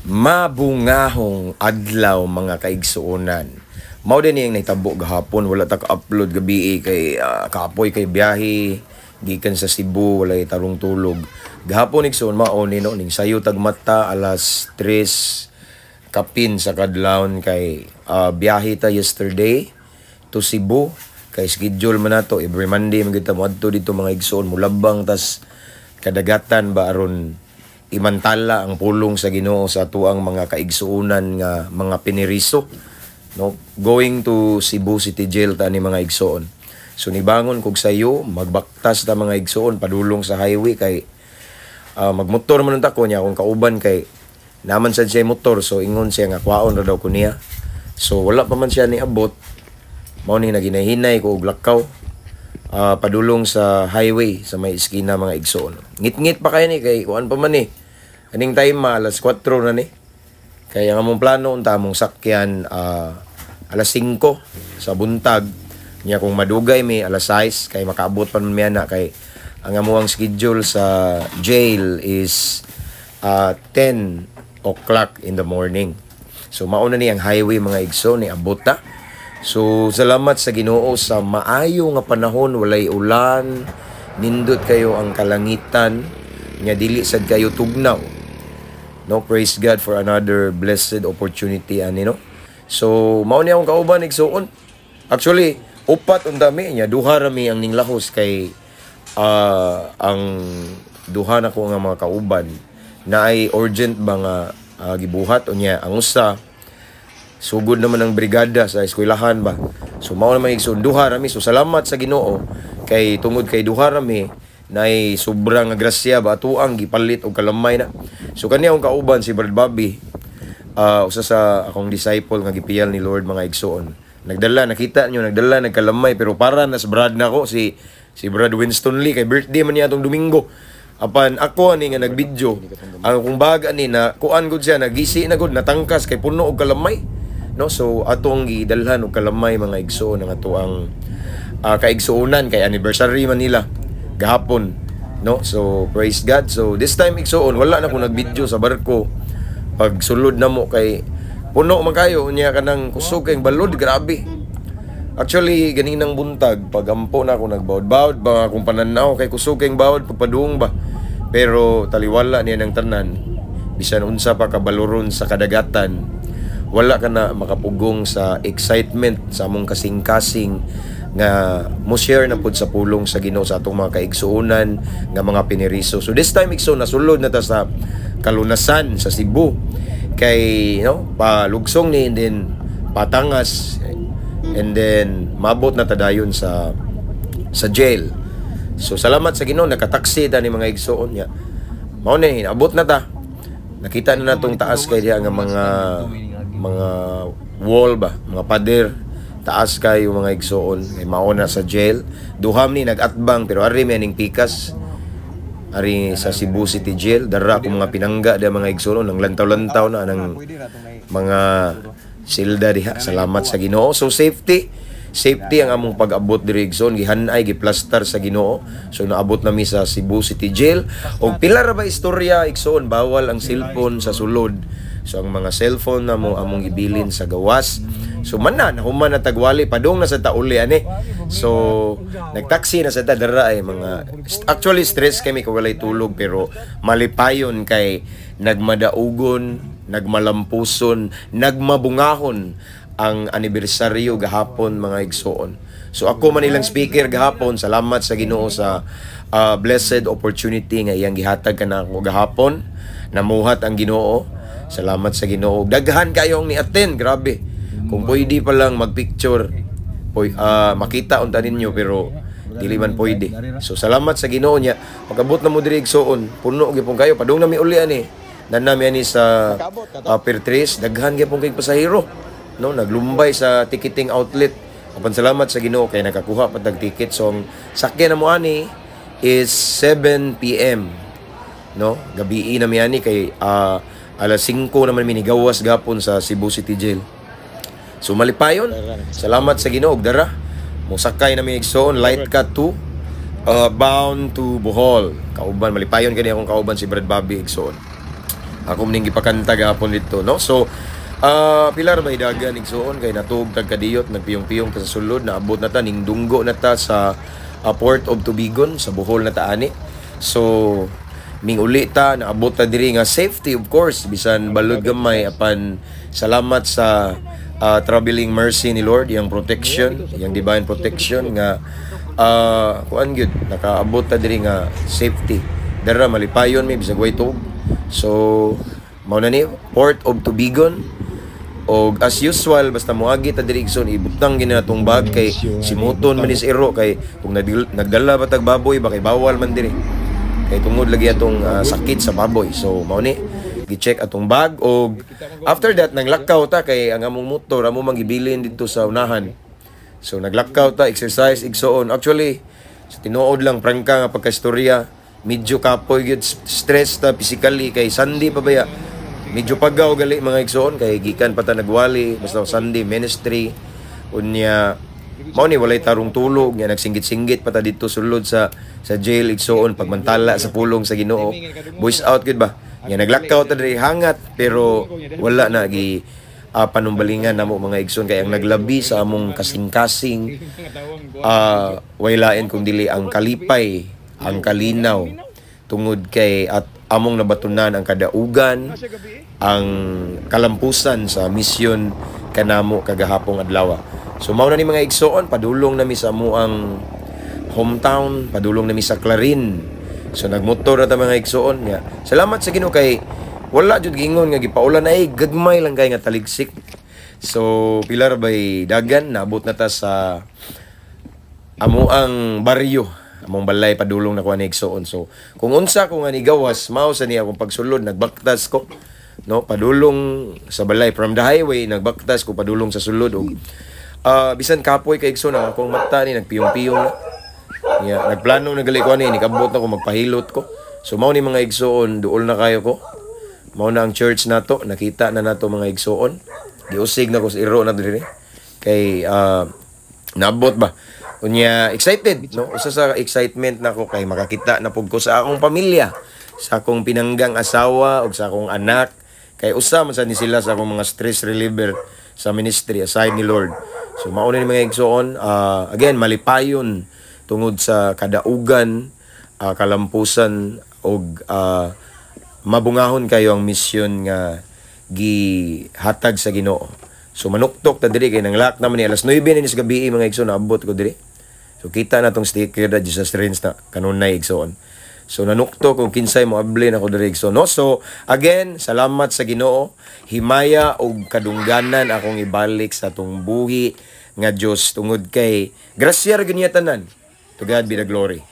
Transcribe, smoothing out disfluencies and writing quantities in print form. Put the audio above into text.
Mabungahong adlaw mga kaigsuonan. Mao din yung nahitabo gahapon, wala ta ka-upload gabi kay kapoy kay biyahe gikan sa Cebu, wala tarong tulog. Gahapon igsoon mao ni no ning sayo tagmata alas 3 kapin sa kadlawon kay biyahe ta yesterday to Cebu kay schedule man nato every Monday man kita moadto dito mga igsoon mulabang tas kadagatan ba aron imantala ang pulong sa Ginoo sa tuang mga kaigsuonan nga mga piniriso, no, going to Cebu City Jail ta ni mga igsoon. So nibangon kog sayo magbaktas ta mga igsoon padulong sa highway kay magmotor man ta ko niya akong kauban kay naman sad siya motor, so ingon siya nga kwaon ra daw ko niya. So wala pa man siya niabot, mao ni naginahinay ko og lakaw padulong sa highway sa may iskina mga igsoon. Ngit-ngit pa kay ni kay kuan pa man ni. Aning time alas 4 na ni. Kaya nga mong plano unta mong sakyan alas 5 sa buntag. Niya kung madugay mi alas 6 kay makaabot pa man mi ana kay ang amuang schedule sa jail is 10 o'clock in the morning. So mauna ni ang highway mga igsoon ni abota. So salamat sa Ginoo sa maayo nga panahon, walay ulan, nindot kayo ang kalangitan, nga dili sad kayo tugnaw. No, praise God for another blessed opportunity ani no. So mao ni akong kauban igsoon. Actually, upat unta mi nya duha ra mi ang ninglahos kay ang duha na ko nga mga kauban na ay urgent ba nga gibuhat unya ang usa sugod naman ang brigada sa eskwelahan ba. So mao naman igsoon duha ra mi. So salamat sa Ginoo kay tungod kay duha ra mi nay sobrang grasya ba atuang gipalit og kalamay na. So kani akong kauban si Brad Bobby, usa sa akong disciple nga gipiyal ni Lord mga igsoon. Nagdala, nakita nyo, nagdala nagkalamay pero para nas Brad nako si Brad Winston Lee kay birthday man niya atong Domingo. Apan ako ani nga nagvideo, ang kung baga ni na kuan gud siya nagisi na gud natangkas kay puno og kalamay. No, so atong gidalhan og kalamay mga igsoon ang atuang kaigsuonan kay anniversary man nila gahapon, no. So praise God. So this time igsoon wala na ko nagvideo sa barko pag sulod namo kay puno man kayo unya kanang kusog kay balod, grabe. Actually ganinang buntag pag ampo na ako nagbawd-bawd ba akong pananaw kay kusog kay bawd pagpaduong ba. Pero taliwala niya ng tanan bisan unsa pa kabaloron sa kadagatan, wala ka na makapugong sa excitement sa among kasing-kasing nga mo share na pud sa pulong sa Ginoo sa atong mga kaigsuonan nga mga piniriso. So this time igsoon nasulod na ta sa kalunasan sa Cebu kay palugsong ni and then patangas and then mabot na ta dayon sa jail. So salamat sa Ginoo nakataksi ta ni mga igsuon niya. Mao ni abot na ta. Nakita na natong taas kay diha nga mga wall ba, mga pader taas kayo mga igsoon kay mauna sa jail. Duham ni nagatbang pero ari mening pikas ari sa Cebu City Jail. Dara ko mga pinangga da mga igsoon nang lantaw-lantaw na ng mga silda diha. Salamat sa Ginoo. So safety ang among pag-abot diri igsoon gihanay giplastar sa Ginoo. So naabot nami sa Cebu City Jail og pila ra ba istorya igsoon bawal ang cellphone sa sulod. So ang mga cellphone na mo among ibilin sa gawas. So nahuman na tagwali padung na sa tauli ani. So nagtaksi na sa dara ay mga actually stress kami kay walay tulog pero malipayon kay nagmadaugon, nagmalampuson, nagmabungahon ang anibersaryo gahapon mga igsoon. So ako man ilang speaker gahapon, salamat sa Ginoo sa blessed opportunity nga iyang gihatag kanako gahapon. Namuhat ang Ginoo. Salamat sa Ginoo. Daghan kayo ang ni-attend, grabe. Kung pwede pa lang magpicture, makita unta ninyo pero dili man pwede. So salamat sa Ginoo niya. Pagabot na mo diri igsoon, puno gyapon kayo. Padung nami uli ani. Nanami ani sa Pier 3, daghan gyapon kay pasahero. No, naglumbay sa ticketing outlet. Apan salamat sa Ginoo kay nakakuha pa tag ticket. So ang sakyan na mo ani is 7 PM. No, gabi na mi ani kay alas 5 naman minigawas gapon sa Cebu City Jail. So malipayon. Salamat sa Ginoo dara. Mosakay na mi igsoon light cut to bound to Bohol. Kauban malipayon kani akong kauban si Brad Bobby igsoon. Ako ning gipakanta gahapon dito, no? So pilar ba dagan igsuon kay natug tag kadiyot nagpiyong-piyong ta sa sulod, naabot na ta ning dunggo na ta sa Port of Tubigon sa Bohol na ta ani. So ming uli ta naabot ta diri nga safety, of course, bisan balod gamay apan salamat sa traveling mercy ni Lord, yang protection, yang divine protection nga kuan gyud nakaabot ta diri nga safety. Dara malipayon mi bisag way tug. So mao na ni Port of Tubigon. Og as usual basta moagi ta diri igsoon ibutang gina natong bag kay simuton man is ero kay kung nagdala ba tag baboy ba kay bawal man diri kay tungod lagi atong sakit sa baboy. So mao ni gi-check atong bag og after that naglakaw ta kay ang among motor amo mangibilin dito sa unahan. So naglakaw ta, exercise igsoon. Actually sa tinuod lang prangka nga pagkaistorya medyo kapoy gyud, stress ta physically kay Sunday pa baya. Medyo pagaw gali mga igsoon kay gikan pa ta nagwali basta Sunday ministry unya mao ni walay tarong tulog nga nagsinggit-singgit pa ta dito sulod sa jail igsoon pagmantala sa pulong sa Ginoo. Voice out gid ba nga naglakaw ta diri hangat pero wala na gi panumbalingan namo mga igsoon kay ang naglabi sa among kasing-kasing way lain kung dili ang kalipay, ang kalinaw tungod kay at among nabatunan ang kadaugan, ang kalampusan sa misyon kanamo kagahapong adlaw. So mao na ni mga igsoon, padulong nami sa amuang hometown, padulong nami sa Clarin. So nagmotor na ta mga igsoon nya. Salamat sa Ginoo kay wala jud gingon nga gipaulan ay gagmay lang kay nga taligsik. So pilar bay dagan naabot na ta sa amuang baryo, among balay padulong na ko ani igsoon. So kung unsa ko nga ni gawas mao sa niya akong pagsulod nagbaktas ko, no, padulong sa balay from the highway nagbaktas ko padulong sa sulod og bisan kapoy kay igsoon ang akong mata ni nagpiyong-piyong na. Yeah, nagplano na gali ko ani nikabot na ko magpahilot ko. So mao ni mga igsoon, duol na kayo ko. Mao na ang church nato, nakita na nato mga igsoon. Giusig na ko sa iro na diri kay naabot ba. Unya excited, no? Usa sa excitement nako kay makakita na pud ko sa akong pamilya, sa akong pinanggang asawa ug sa akong anak. Kay usa man sa ni sila sa akong mga stress reliever sa ministry aside ni Lord. So mao ni mga igsoon, again malipayon tungod sa kadaugan, kalampusan og mabungahon kayo ang misyon nga gihatag sa Ginoo. So manuktok ta diri kay nanglak naman ni alas 9 ni sa gabi mga igsoon naabot ko diri. So kita na tong sticker da Jesus Reigns na kanunay igsoon. So nanuktok kung kinsay mo abli na ko diri igsoon. No? So again, salamat sa Ginoo. Himaya og kadungganan akong ibalik sa atong buhi nga Dios tungod kay grasya ra ganyatanan. To God be the glory.